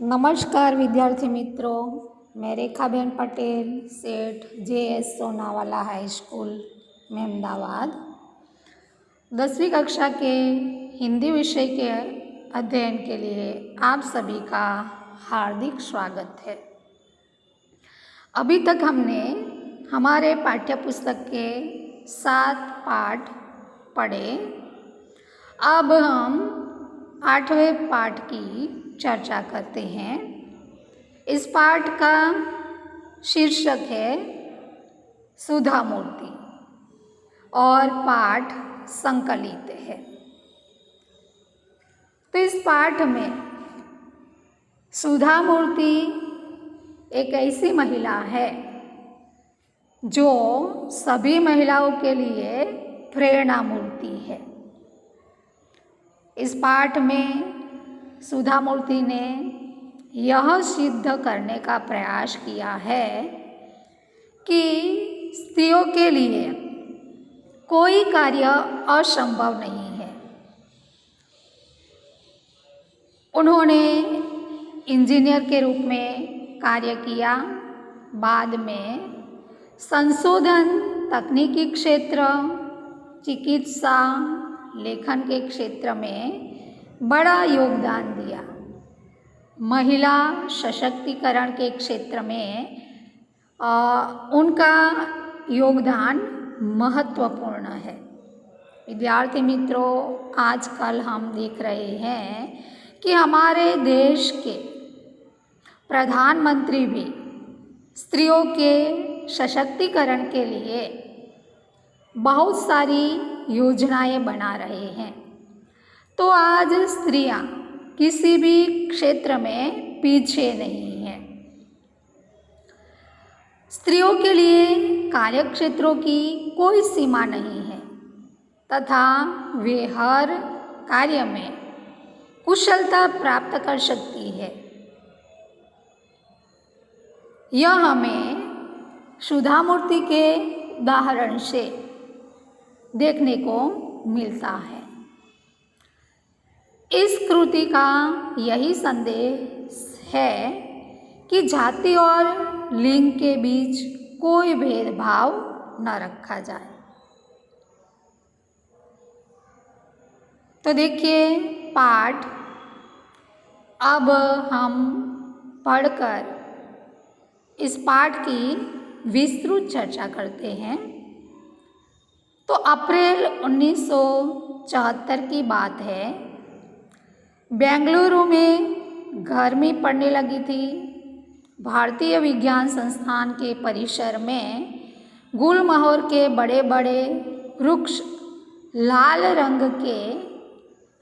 नमस्कार विद्यार्थी मित्रों, मैं रेखाबेन पटेल सेठ JS सोनावाला हाई स्कूल में अहमदाबाद 10वीं कक्षा के हिंदी विषय के अध्ययन के लिए आप सभी का हार्दिक स्वागत है। अभी तक हमने हमारे पाठ्यपुस्तक के 7 पाठ पढ़े। अब हम 8वें पाठ की चर्चा करते हैं। इस पाठ का शीर्षक है सुधा मूर्ति और पाठ संकलित है। तो इस पाठ में सुधा मूर्ति एक ऐसी महिला है जो सभी महिलाओं के लिए प्रेरणा मूर्ति है। इस पाठ में सुधा मूर्ति ने यह सिद्ध करने का प्रयास किया है कि स्त्रियों के लिए कोई कार्य असंभव नहीं है। उन्होंने इंजीनियर के रूप में कार्य किया, बाद में संशोधन, तकनीकी क्षेत्र, चिकित्सा, लेखन के क्षेत्र में बड़ा योगदान दिया। महिला सशक्तिकरण के क्षेत्र में उनका योगदान महत्वपूर्ण है। विद्यार्थी मित्रों, आजकल हम देख रहे हैं कि हमारे देश के प्रधानमंत्री भी स्त्रियों के सशक्तिकरण के लिए बहुत सारी योजनाएं बना रहे हैं। तो आज स्त्रियां किसी भी क्षेत्र में पीछे नहीं हैं। स्त्रियों के लिए कार्य क्षेत्रों की कोई सीमा नहीं है तथा वे हर कार्य में कुशलता प्राप्त कर सकती है। यह हमें सुधा मूर्ति के उदाहरण से देखने को मिलता है। इस कृति का यही संदेश है कि जाति और लिंग के बीच कोई भेदभाव न रखा जाए। तो देखिए पाठ अब हम पढ़कर इस पाठ की विस्तृत चर्चा करते हैं। तो अप्रैल 1974 की बात है। बेंगलुरु में गर्मी पड़ने लगी थी। भारतीय विज्ञान संस्थान के परिसर में गुलमोहर के बड़े बड़े वृक्ष लाल रंग के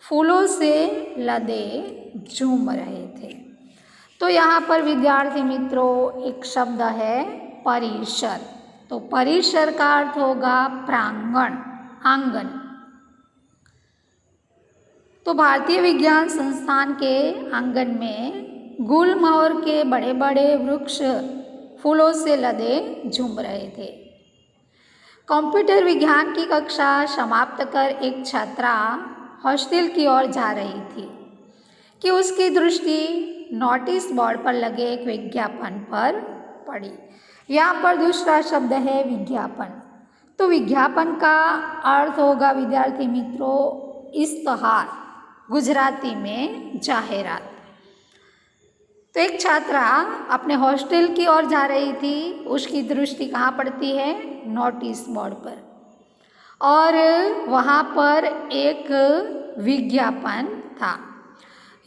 फूलों से लदे झूम रहे थे। तो यहाँ पर विद्यार्थी मित्रों एक शब्द है परिसर। तो परिसर का अर्थ होगा प्रांगण, आंगन। तो भारतीय विज्ञान संस्थान के आंगन में गुलमोहर के बड़े बड़े वृक्ष फूलों से लदे झूम रहे थे। कंप्यूटर विज्ञान की कक्षा समाप्त कर एक छात्रा हॉस्टल की ओर जा रही थी कि उसकी दृष्टि नोटिस बोर्ड पर लगे एक विज्ञापन पर पड़ी। यहाँ पर दूसरा शब्द है विज्ञापन। तो विज्ञापन का अर्थ होगा विद्यार्थी मित्रों इश्तहार, गुजराती में जाहिरात। तो एक छात्रा अपने हॉस्टल की ओर जा रही थी। उसकी दृष्टि कहाँ पड़ती है? नोटिस बोर्ड पर। और वहाँ पर एक विज्ञापन था।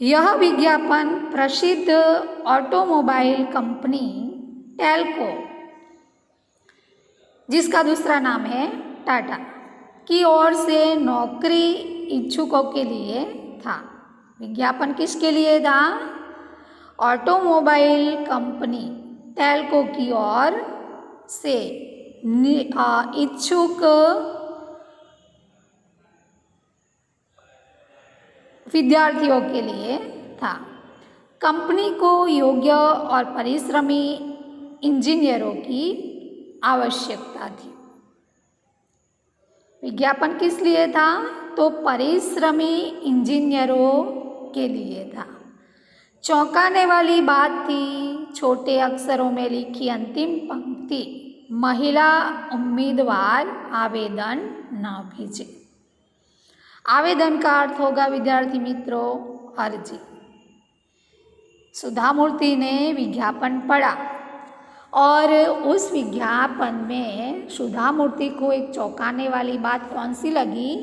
यह विज्ञापन प्रसिद्ध ऑटोमोबाइल कंपनी टेल्को, जिसका दूसरा नाम है टाटा, की ओर से नौकरी इच्छुकों के लिए था। विज्ञापन किसके लिए था? ऑटोमोबाइल कंपनी टेल्को की ओर से इच्छुक विद्यार्थियों के लिए था। कंपनी को योग्य और परिश्रमी इंजीनियरों की आवश्यकता थी। विज्ञापन किस लिए था? तो परिश्रमी इंजीनियरों के लिए था। चौंकाने वाली बात थी, छोटे अक्षरों में लिखी अंतिम पंक्ति, महिला उम्मीदवार आवेदन न भेजे। आवेदन का अर्थ होगा विद्यार्थी मित्रों अर्जी। सुधा मूर्ति ने विज्ञापन पढ़ा और उस विज्ञापन में सुधा मूर्ति को एक चौंकाने वाली बात कौन सी लगी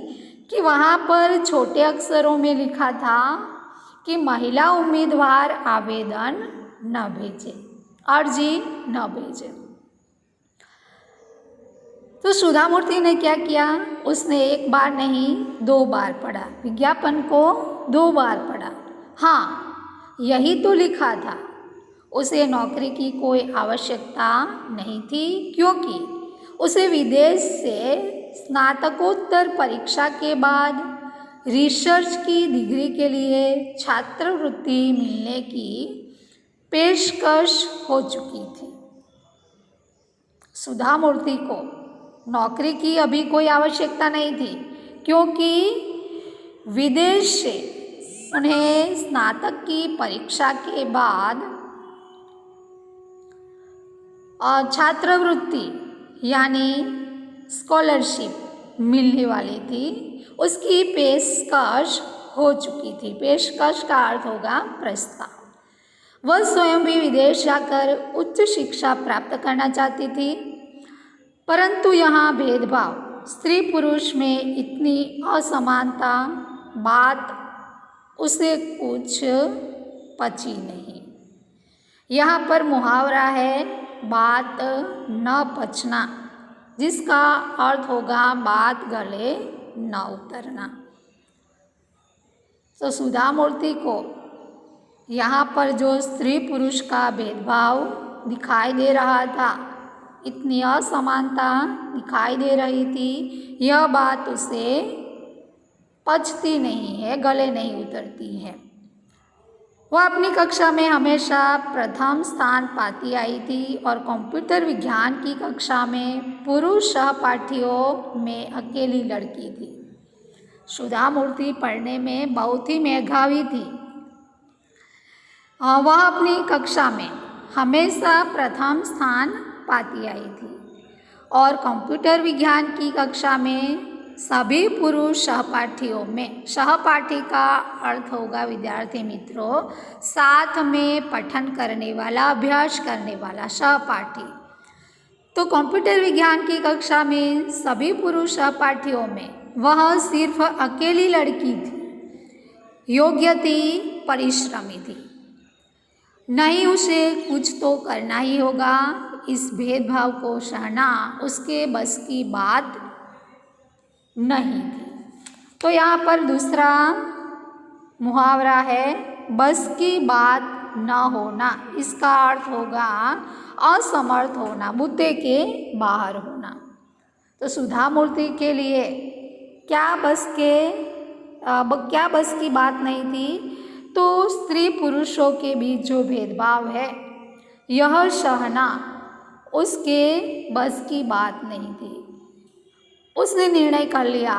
कि वहाँ पर छोटे अक्षरों में लिखा था कि महिला उम्मीदवार आवेदन न भेजे, अर्जी न भेजे। तो सुधा मूर्ति ने क्या किया, उसने एक बार नहीं 2 बार पढ़ा, विज्ञापन को 2 बार पढ़ा। हाँ, यही तो लिखा था, उसे नौकरी की कोई आवश्यकता नहीं थी क्योंकि उसे विदेश से स्नातकोत्तर परीक्षा के बाद रिसर्च की डिग्री के लिए छात्रवृत्ति मिलने की पेशकश हो चुकी थी। सुधा मूर्ति को नौकरी की अभी कोई आवश्यकता नहीं थी क्योंकि विदेश से उन्हें स्नातक की परीक्षा के बाद छात्रवृत्ति यानी स्कॉलरशिप मिलने वाली थी, उसकी पेशकश हो चुकी थी। पेशकश का अर्थ होगा प्रस्ताव। वह स्वयं भी विदेश जाकर उच्च शिक्षा प्राप्त करना चाहती थी, परंतु यहाँ भेदभाव, स्त्री पुरुष में इतनी असमानता, बात उसे कुछ पची नहीं। यहाँ पर मुहावरा है बात न पचना, जिसका अर्थ होगा बात गले न उतरना। तो सुधा मूर्ति को यहाँ पर जो स्त्री पुरुष का भेदभाव दिखाई दे रहा था, इतनी असमानता दिखाई दे रही थी, यह बात उसे पचती नहीं है, गले नहीं उतरती है। वह अपनी कक्षा में हमेशा प्रथम स्थान पाती आई थी और कंप्यूटर विज्ञान की कक्षा में पुरुष सहपाठियों में अकेली लड़की थी। सुधा मूर्ति पढ़ने में बहुत ही मेधावी थी। वह अपनी कक्षा में हमेशा प्रथम स्थान पाती आई थी और कंप्यूटर विज्ञान की कक्षा में सभी पुरुष सहपाठियों में, सहपाठी का अर्थ होगा विद्यार्थी मित्रों साथ में पठन करने वाला, अभ्यास करने वाला सहपाठी। तो कंप्यूटर विज्ञान की कक्षा में सभी पुरुष सहपाठियों में वह सिर्फ अकेली लड़की थी, योग्य थी, परिश्रमी थी। नहीं, उसे कुछ तो करना ही होगा, इस भेदभाव को सहना उसके बस की बात नहीं थी। तो यहाँ पर दूसरा मुहावरा है बस की बात न होना, इसका अर्थ होगा असमर्थ होना, बुद्धि के बाहर होना। तो सुधा मूर्ति के लिए क्या बस की बात नहीं थी, तो स्त्री पुरुषों के बीच जो भेदभाव है यह सहना उसके बस की बात नहीं थी। उसने निर्णय कर लिया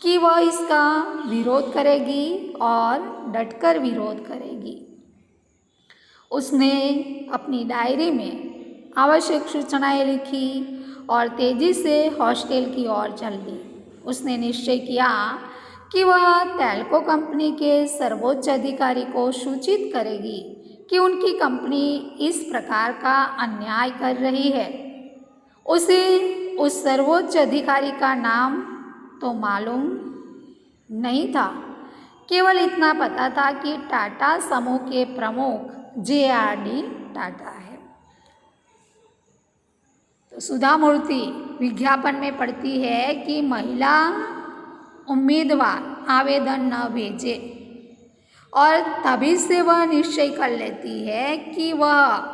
कि वह इसका विरोध करेगी और डटकर विरोध करेगी। उसने अपनी डायरी में आवश्यक सूचनाएं लिखी और तेजी से हॉस्टल की ओर चल दी। उसने निश्चय किया कि वह टेल्को कंपनी के सर्वोच्च अधिकारी को सूचित करेगी कि उनकी कंपनी इस प्रकार का अन्याय कर रही है। उसे उस सर्वोच्च अधिकारी का नाम तो मालूम नहीं था, केवल इतना पता था कि टाटा समूह के प्रमुख JRD टाटा है। तो सुधा मूर्ति विज्ञापन में पढ़ती है कि महिला उम्मीदवार आवेदन न भेजे और तभी से वह निश्चय कर लेती है कि वह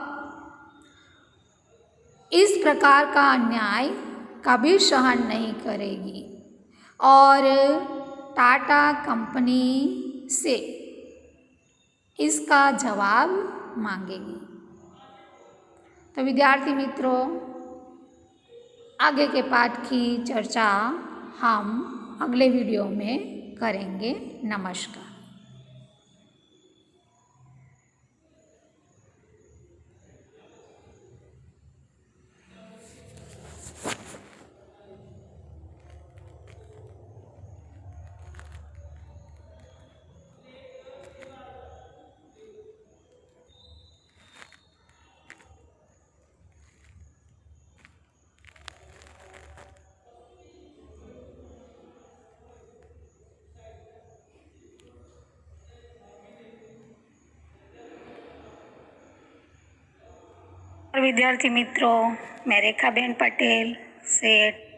इस प्रकार का अन्याय कभी सहन नहीं करेगी और टाटा कंपनी से इसका जवाब मांगेगी। तो विद्यार्थी मित्रों, आगे के पाठ की चर्चा हम अगले वीडियो में करेंगे। नमस्कार। विद्यार्थी मित्रों, मैं रेखाबेन पटेल सेठ